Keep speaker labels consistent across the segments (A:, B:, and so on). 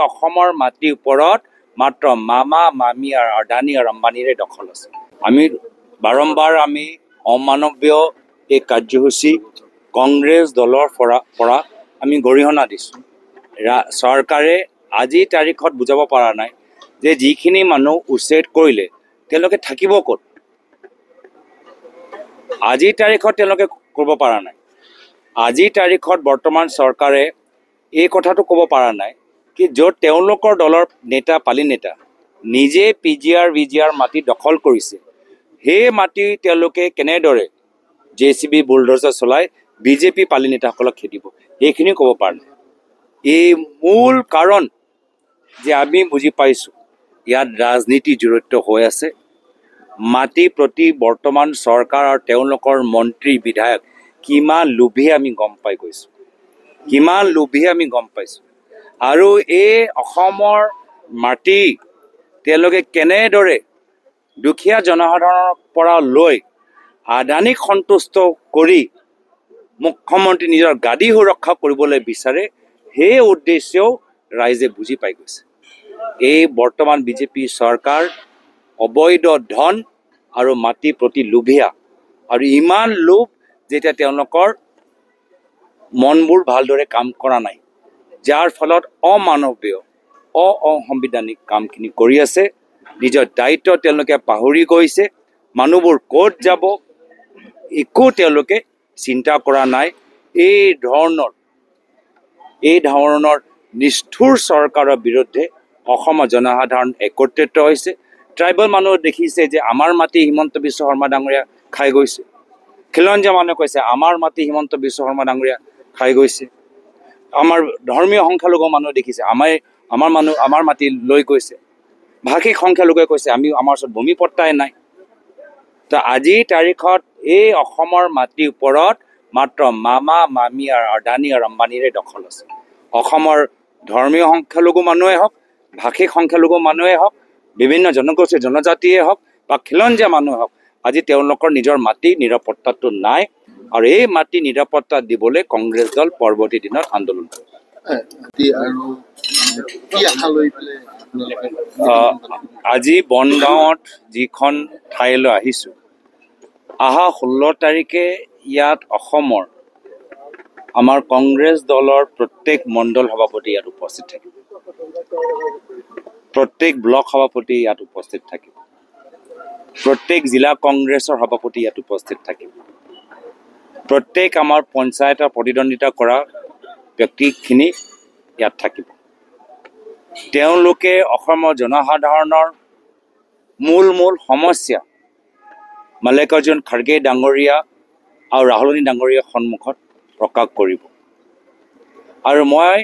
A: অসমৰ মাটিৰ ওপৰত মাত্ৰ মামা মামী আৰু আদানী আৰু আম্বানীৰে দখল আছে। আমি বাৰম্বাৰ অমানৱীয় এই কাৰ্যসূচী কংগ্ৰেছ দলৰ পৰা আমি গৰিহণা দিছোঁ। চৰকাৰে আজিৰ তাৰিখত বুজাব পৰা নাই যে যিখিনি মানুহ উচ্ছেদ কৰিলে তেওঁলোকে থাকিব ক'ত। আজিৰ তাৰিখত তেওঁলোকে ক'ব পৰা নাই। আজিৰ তাৰিখত বৰ্তমান চৰকাৰে এই কথাটো ক'ব পৰা নাই কি য'ত তেওঁলোকৰ দলৰ নেতা পালি নেতা নিজে PGR VGR মাটি দখল কৰিছে, সেই মাটি তেওঁলোকে কেনেদৰে JCB বুলডোজাৰ চলাই BJP পালি নেতাসকলক খেদিব, সেইখিনিও ক'ব পৰা নাই। এই মূল কাৰণ যে আমি বুজি পাইছোঁ ইয়াত ৰাজনীতি জড়িত হৈ আছে। মাটি প্ৰতি বৰ্তমান চৰকাৰ আৰু তেওঁলোকৰ মন্ত্ৰী বিধায়ক কিমান লোভী আমি গম পাই গৈছোঁ, কিমান লোভী আমি গম পাইছোঁ। আৰু এই অসমৰ মাটি তেওঁলোকে কেনেদৰে দুখীয়া জনসাধাৰণৰ পৰা লৈ আদানীক সন্তুষ্ট কৰি মুখ্যমন্ত্ৰী নিজৰ গাদী সুৰক্ষা কৰিবলৈ বিচাৰে, সেই উদ্দেশ্যেও ৰাইজে বুজি পাই গৈছে। এই বৰ্তমান BJP চৰকাৰ অবৈধ ধন আৰু মাটি প্ৰতি লোভীয়া, আৰু ইমান লোভ যেতিয়া তেওঁলোকৰ মনবোৰ ভালদৰে কাম কৰা নাই, যাৰ ফলত অমানৱীয় অসাংবিধানিক কামখিনি কৰি আছে। নিজৰ দায়িত্ব তেওঁলোকে পাহৰি গৈছে। মানুহবোৰ ক'ত যাব একো তেওঁলোকে চিন্তা কৰা নাই। এই ধৰণৰ নিষ্ঠুৰ চৰকাৰৰ বিৰুদ্ধে অসমৰ জনসাধাৰণ একত্ৰিত হৈছে। ট্ৰাইবেল মানুহ দেখিছে যে আমাৰ মাটি হিমন্ত বিশ্ব শৰ্মা ডাঙৰীয়া খাই গৈছে। খিলঞ্জীয়া মানুহে কৈছে আমাৰ মাটি হিমন্ত বিশ্ব শৰ্মা ডাঙৰীয়া খাই গৈছে। আমাৰ ধৰ্মীয় সংখ্যালঘু মানুহে দেখিছে আমাৰ মাটি লৈ গৈছে। ভাষিক সংখ্যালঘুৱে কৈছে আমাৰ ওচৰত ভূমি পট্টাই নাই। তো আজিৰ তাৰিখত এই অসমৰ মাটিৰ ওপৰত মাত্ৰ মামা মামী আৰু আদানী আৰু আম্বানীৰে দখল আছে। অসমৰ ধৰ্মীয় সংখ্যালঘু মানুহে হওক, ভাষিক সংখ্যালঘু মানুহে হওক, বিভিন্ন জনগোষ্ঠী জনজাতিয়ে হওক বা খিলঞ্জীয়া মানুহে হওক, আজি তেওঁলোকৰ নিজৰ মাটি নিৰাপত্তাটো নাই। আৰু এই মাটি নিৰাপত্তা দিবলৈ কংগ্ৰেছ দল পৰৱৰ্তী দিনত আন্দোলন কৰিব। আজি বনগাঁৱত যিখন ঠাইলৈ আহিছোঁ, অহা 16 তাৰিখে ইয়াত অসমৰ আমাৰ কংগ্ৰেছ দলৰ প্ৰত্যেক মণ্ডল সভাপতি ইয়াত উপস্থিত থাকিব, প্ৰত্যেক ব্লক সভাপতি ইয়াত উপস্থিত থাকিব, প্ৰত্যেক জিলা কংগ্ৰেছৰ সভাপতি ইয়াত উপস্থিত থাকিব, প্ৰত্যেক আমাৰ পঞ্চায়তৰ প্ৰতিদ্বন্দ্বিতা কৰা ব্যক্তিখিনি ইয়াত থাকিব। তেওঁলোকে অসমৰ জনসাধাৰণৰ মূল সমস্যা মাল্লিকাৰ্জুন খাৰ্গে ডাঙৰীয়া আৰু ৰাহুল গান্ধী ডাঙৰীয়াৰ সন্মুখত প্ৰকাশ কৰিব। আৰু মই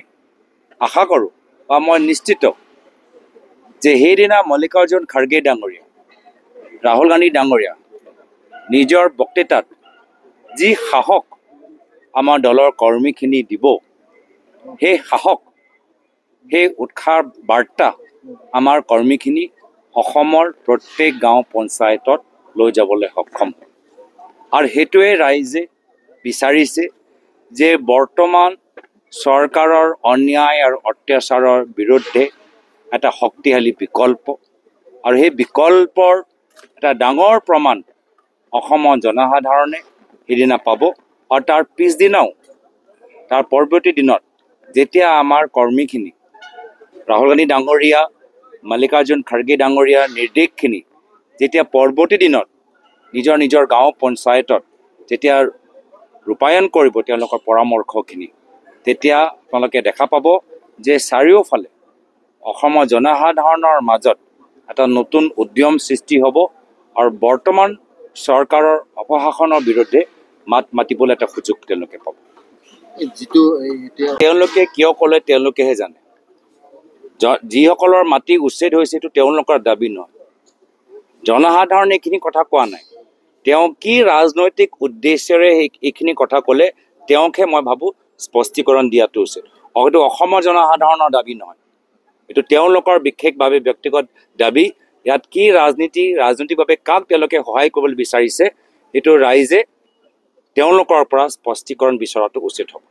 A: আশা কৰোঁ বা মই নিশ্চিত যে সেইদিনা মাল্লিকাৰ্জুন খাৰ্গে ডাঙৰীয়া, ৰাহুল গান্ধী ডাঙৰীয়া নিজৰ বক্তৃতাত যি সাহস আমাৰ দলৰ কৰ্মীখিনি দিব, সেই সাহস, সেই উৎসাহ বাৰ্তা আমাৰ কৰ্মীখিনি অসমৰ প্ৰত্যেক গাঁও পঞ্চায়তত লৈ যাবলৈ সক্ষম হয়। আৰু সেইটোৱে ৰাইজে বিচাৰিছে যে বৰ্তমান চৰকাৰৰ অন্যায় আৰু অত্যাচাৰৰ বিৰুদ্ধে এটা শক্তিশালী বিকল্প, আৰু সেই বিকল্পৰ এটা ডাঙৰ প্ৰমাণ অসমৰ জনসাধাৰণে সেইদিনা পাব। আৰু তাৰ পিছদিনাও, তাৰ পৰৱৰ্তী দিনত যেতিয়া আমাৰ কৰ্মীখিনি ৰাহুল গান্ধী ডাঙৰীয়া, মাল্লিকাৰ্জুন খাৰ্গে ডাঙৰীয়াৰ নিৰ্দেশখিনি যেতিয়া পৰৱৰ্তী দিনত নিজৰ গাঁও পঞ্চায়তত যেতিয়া ৰূপায়ণ কৰিব তেওঁলোকৰ পৰামৰ্শখিনি, তেতিয়া আপোনালোকে দেখা পাব যে চাৰিওফালে অসমৰ জনসাধাৰণৰ মাজত এটা নতুন উদ্যম সৃষ্টি হ'ব। আৰু বৰ্তমান চৰকাৰৰ অপশাসনৰ বিৰুদ্ধে মাত মাতিবলৈ এটা সুযোগ তেওঁলোকে পাব। তেওঁলোকে কিয় ক'লে তেওঁলোকেহে জানে। যিসকলৰ মাটি উচ্ছেদ হৈছে এইটো তেওঁলোকৰ দাবী নহয়, জনসাধাৰণে এইখিনি কথা কোৱা নাই। তেওঁ কি ৰাজনৈতিক উদ্দেশ্যেৰে এইখিনি কথা ক'লে তেওঁকহে মই ভাবোঁ স্পষ্টীকৰণ দিয়াটো উচিত। হয়তো অসমৰ জনসাধাৰণৰ দাবী নহয়, এইটো তেওঁলোকৰ বিশেষভাৱে ব্যক্তিগত দাবী। ইয়াত কি ৰাজনৈতিকভাৱে কাক তেওঁলোকে সহায় কৰিবলৈ বিচাৰিছে, এইটো ৰাইজে তেওঁলোকৰ পৰা স্পষ্টীকৰণ বিচৰাটো উচিত হ'ব।